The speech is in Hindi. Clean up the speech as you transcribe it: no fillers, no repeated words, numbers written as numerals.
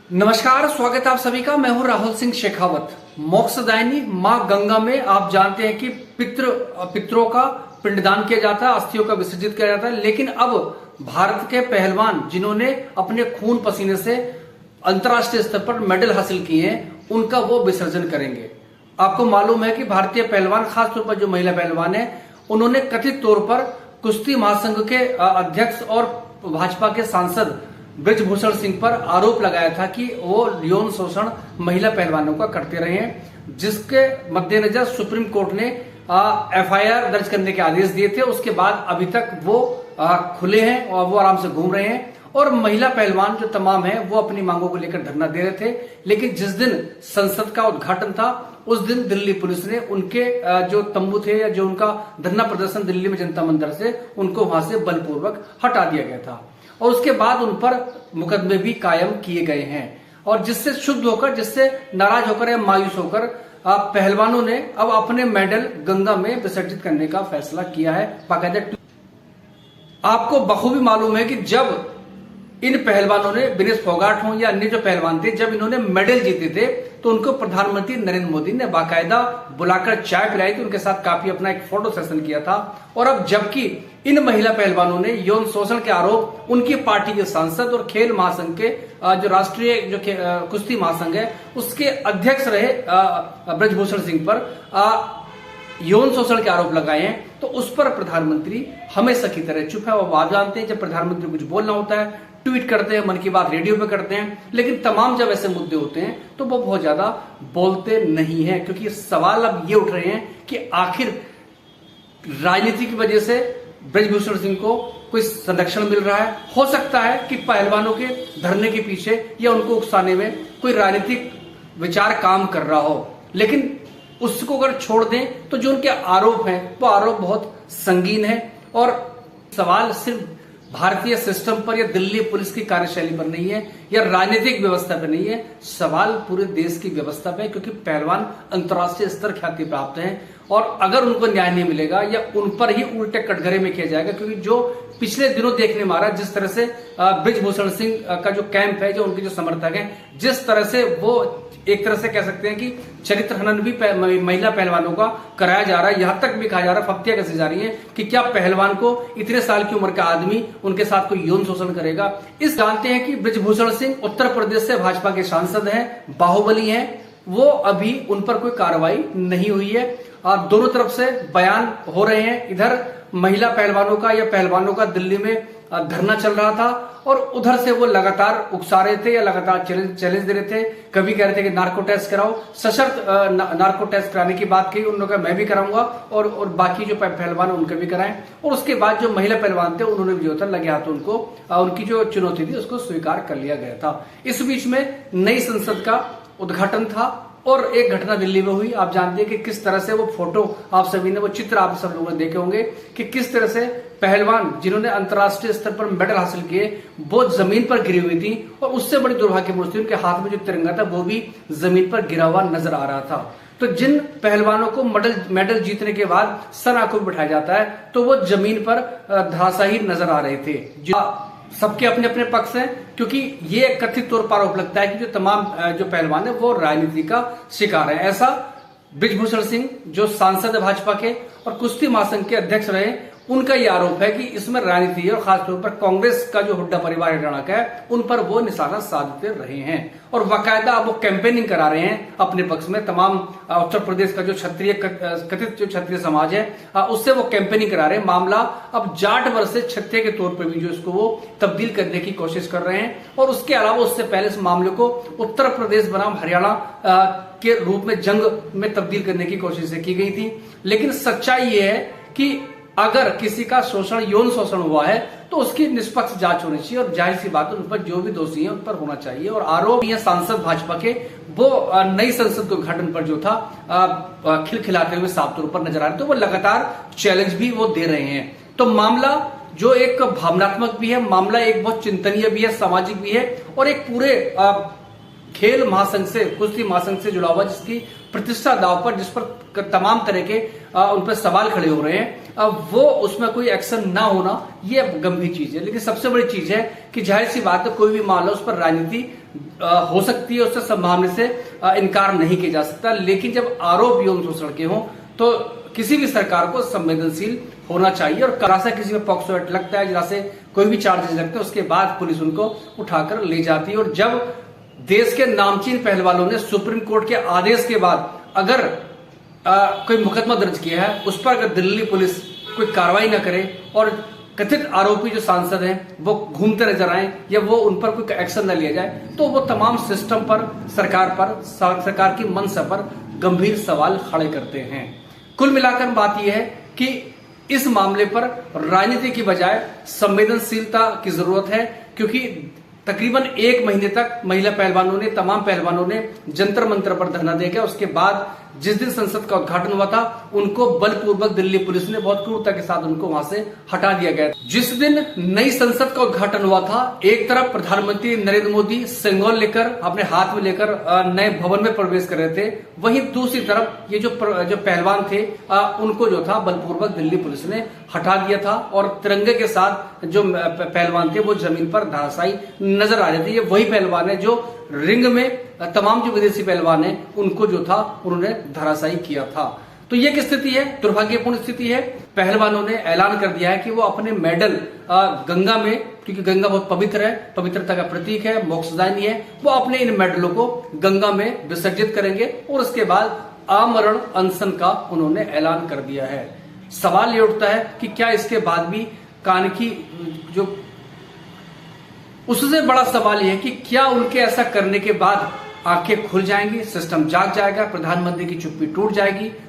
नमस्कार, स्वागत है आप सभी का। मैं हूं राहुल सिंह शेखावत। मोक्षदायिनी मां गंगा में आप जानते हैं कि पितरों का पिंडदान किया जाता है, अस्थियों का विसर्जित किया जाता है। लेकिन अब भारत के पहलवान जिन्होंने अपने खून पसीने से अंतर्राष्ट्रीय स्तर पर मेडल हासिल किए हैं, उनका वो विसर्जन करेंगे। आपको मालूम है कि भारतीय पहलवान, खासतौर पर जो महिला पहलवान है, उन्होंने कथित तौर पर कुश्ती महासंघ के अध्यक्ष और भाजपा के सांसद ब्रजभूषण सिंह पर आरोप लगाया था कि वो यौन शोषण महिला पहलवानों का करते रहे हैं, जिसके मद्देनजर सुप्रीम कोर्ट ने एफआईआर दर्ज करने के आदेश दिए थे। उसके बाद अभी तक वो खुले हैं और वो आराम से घूम रहे हैं। और महिला पहलवान जो तमाम है वो अपनी मांगों को लेकर धरना दे रहे थे। लेकिन जिस दिन संसद का उद्घाटन था, उस दिन दिल्ली पुलिस ने उनके जो तंबू थे या जो उनका धरना प्रदर्शन दिल्ली में जनता मंदिर से, उनको वहां से बलपूर्वक हटा दिया गया था। और उसके बाद उन पर मुकदमे भी कायम किए गए हैं। और जिससे शुद्ध होकर, जिससे नाराज होकर या मायूस होकर पहलवानों ने अब अपने मेडल गंगा में विसर्जित करने का फैसला किया है। बाकायदा आपको बखूबी मालूम है कि जब इन पहलवानों ने, विनेश फोगाट हो या अन्य जो पहलवान थे, जब इन्होंने मेडल जीते थे तो उनको प्रधानमंत्री नरेंद्र मोदी ने बाकायदा बुलाकर चाय पिलाई थी, उनके साथ काफी अपना एक फोटो सेशन किया था। और अब जबकि इन महिला पहलवानों ने यौन शोषण के आरोप उनकी पार्टी के सांसद और खेल महासंघ के जो राष्ट्रीय जो कुश्ती महासंघ है, उसके अध्यक्ष रहे ब्रजभूषण सिंह पर यौन शोषण के आरोप लगाए हैं, तो उस पर प्रधानमंत्री हमेशा की तरह चुप है। वो आप जानते हैं, जब प्रधानमंत्री कुछ बोलना होता है ट्वीट करते हैं, मन की बात रेडियो पे करते हैं, लेकिन तमाम जब ऐसे मुद्दे होते हैं तो वो बहुत ज्यादा बोलते नहीं है। क्योंकि सवाल अब ये उठ रहे हैं कि आखिर राजनीति की वजह से ब्रजभूषण सिंह को कोई संरक्षण मिल रहा है। हो सकता है कि पहलवानों के धरने के पीछे या उनको उकसाने में कोई राजनीतिक विचार काम कर रहा हो, लेकिन उसको अगर छोड़ दें तो जो उनके आरोप हैं वो आरोप बहुत संगीन है। और सवाल सिर्फ भारतीय सिस्टम पर या दिल्ली पुलिस की कार्यशैली पर नहीं है या राजनीतिक व्यवस्था पर नहीं है, सवाल पूरे देश की व्यवस्था पे है। क्योंकि पहलवान अंतर्राष्ट्रीय स्तर ख्याति प्राप्त हैं और अगर उनको न्याय नहीं मिलेगा या उन पर ही उल्टे कटघरे में किया जाएगा, क्योंकि जो पिछले दिनों देखने में आ रहा है, जिस तरह से ब्रजभूषण सिंह का जो कैंप है, जो उनके जो समर्थक हैं, जिस तरह से वो एक तरह से कह सकते हैं कि चरित्र हनन भी महिला पहलवानों का कराया जा रहा है। यहां तक भी कहा जा रहा है, फप्तियां कसी जा रही है कि क्या पहलवान को इतने साल की उम्र का आदमी उनके साथ कोई यौन शोषण करेगा। इस जानते हैं कि ब्रजभूषण सिंह उत्तर प्रदेश से भाजपा के सांसद हैं, बाहुबली हैं, वो अभी उन पर कोई कार्रवाई नहीं हुई है। और दोनों तरफ से बयान हो रहे हैं। इधर महिला पहलवानों का या पहलवानों का दिल्ली में धरना चल रहा था और उधर से वो लगातार उकसा रहे थे या लगातार चैलेंज दे रहे थे। कभी कह रहे थे कि नार्को टेस्ट कराओ, सशर्त नार्को टेस्ट कराने की बात कही। उन्होंने कहा मैं भी कराऊंगा और बाकी जो पहलवान उनके भी कराएं। और उसके बाद जो महिला पहलवान थे उन्होंने भी जो था लगे हाथों उनको उनकी जो चुनौती थी उसको स्वीकार कर लिया गया था। इस बीच में नई संसद का उद्घाटन था और एक घटना दिल्ली में हुई। आप जानते हैं कि किस तरह से वो फोटो, आप सभी ने वो चित्र आप सब लोगों ने देखे होंगे कि किस तरह से पहलवान जिन्होंने अंतर्राष्ट्रीय स्तर पर मेडल हासिल किए वो जमीन पर गिरी हुई थी। और उससे बड़ी दुर्भाग्यपूर्ण थी, उनके हाथ में जो तिरंगा था वो भी जमीन पर गिरा हुआ नजर आ रहा था। तो जिन पहलवानों को मेडल जीतने के बाद सर आंखों में बिठाया जाता है, तो वो जमीन पर धराशायी नजर आ रहे थे। सबके अपने अपने पक्ष हैं, क्योंकि ये कथित तौर पर आरोप लगता है कि जो तमाम जो पहलवान है वो राजनीति का शिकार है। ऐसा ब्रजभूषण सिंह जो सांसद है भाजपा के और कुश्ती महासंघ के अध्यक्ष रहे, उनका ये आरोप है कि इसमें राजनीति है और खासतौर पर कांग्रेस का जो हुड्डा परिवार हरियाणा का है उन पर वो निशाना साधते रहे हैं। और बाकायदा अब वो कैंपेनिंग करा रहे हैं अपने पक्ष में। तमाम उत्तर प्रदेश का जो कथित जो क्षत्रिय समाज है उससे वो कैंपेनिंग करा रहे हैं। मामला अब जाट वर्ग से क्षत्रिय के तौर पर भी जो इसको वो तब्दील करने की कोशिश कर रहे हैं। और उसके अलावा उससे पहले इस मामले को उत्तर प्रदेश बनाम हरियाणा के रूप में जंग में तब्दील करने की कोशिश की गई थी। लेकिन सच्चाई ये है कि अगर किसी का शोषण, यौन शोषण हुआ है तो उसकी निष्पक्ष जांच होनी चाहिए और जाहिर सी बात है उन पर जो भी दोषी है उन पर होना चाहिए। और आरोप ये सांसद भाजपा के वो नई संसद के उद्घाटन पर जो था खिलखिलाते हुए साफ तौर पर नजर आ रहे, तो वो लगातार चैलेंज भी वो दे रहे हैं। तो मामला जो एक भावनात्मक भी है, मामला एक बहुत चिंतनीय भी है, सामाजिक भी है और एक पूरे खेल महासंघ से, कुश्ती महासंघ से जुड़ा हुआ, जिसकी प्रतिष्ठा दांव पर, जिस पर तमाम तरह के उन पर सवाल खड़े हो रहे हैं, वो उसमें कोई एक्शन ना होना, ये गंभीर चीज है। लेकिन सबसे बड़ी चीज है कि जाहिर सी बात है, कोई भी मामला उस पर राजनीति हो सकती है, उससे संभावने से इनकार नहीं किया जा सकता। लेकिन जब आरोप एवं शोषण के हों तो किसी भी सरकार को संवेदनशील होना चाहिए, और जरा से किसी में पॉक्सो एक्ट लगता है, जरा से कोई भी चार्जेस लगते हैं, उसके बाद पुलिस उनको उठाकर ले जाती है। और जब देश के नामचीन पहलवानों ने सुप्रीम कोर्ट के आदेश के बाद अगर कोई मुकदमा दर्ज किया है, उस पर अगर दिल्ली पुलिस कोई कार्रवाई न करे और कथित आरोपी जो सांसद हैं वो घूमते नजर आए, या वो उन पर कोई एक्शन न लिया जाए, तो वो तमाम सिस्टम पर, सरकार की मंशा पर गंभीर सवाल खड़े करते हैं। कुल मिलाकर बात यह है कि इस मामले पर राजनीति की बजाय संवेदनशीलता की जरूरत है, क्योंकि तकरीबन 1 महीने तक महिला पहलवानों ने, तमाम पहलवानों ने जंतर मंतर पर धरना दिया। उसके बाद जिस दिन संसद का उद्घाटन हुआ था, उनको बलपूर्वक दिल्ली पुलिस ने बहुत क्रूरता के साथ उनको वहां से हटा दिया गया। जिस दिन नई संसद का उद्घाटन हुआ था, एक तरफ प्रधानमंत्री नरेंद्र मोदी सिंगल लेकर, अपने हाथ में लेकर नए भवन में प्रवेश कर रहे थे, वहीं दूसरी तरफ ये जो पहलवान थे उनको जो था बलपूर्वक दिल्ली पुलिस ने हटा दिया था, और तिरंगे के साथ जो पहलवान थे वो जमीन पर धराशायी नजर आ रहे थे। ये वही पहलवान है जो रिंग में तमाम जो विदेशी पहलवान हैं उनको जो था उन्होंने धराशायी किया था। तो ये स्थिति है, दुर्भाग्यपूर्ण स्थिति है। पहलवानों ने ऐलान कर दिया है कि वो अपने मेडल गंगा में, क्योंकि गंगा बहुत पवित्र है, पवित्रता का प्रतीक है, मोक्षदायिनी है, वो अपने इन मेडलों को गंगा में विसर्जित करेंगे, और उसके बाद आमरण अनशन का उन्होंने ऐलान कर दिया है। सवाल ये उठता है कि क्या इसके बाद भी कानखी जो, उससे बड़ा सवाल यह है कि क्या उनके ऐसा करने के बाद आंखें खुल जाएंगी, सिस्टम जाग जाएगा, प्रधानमंत्री की चुप्पी टूट जाएगी,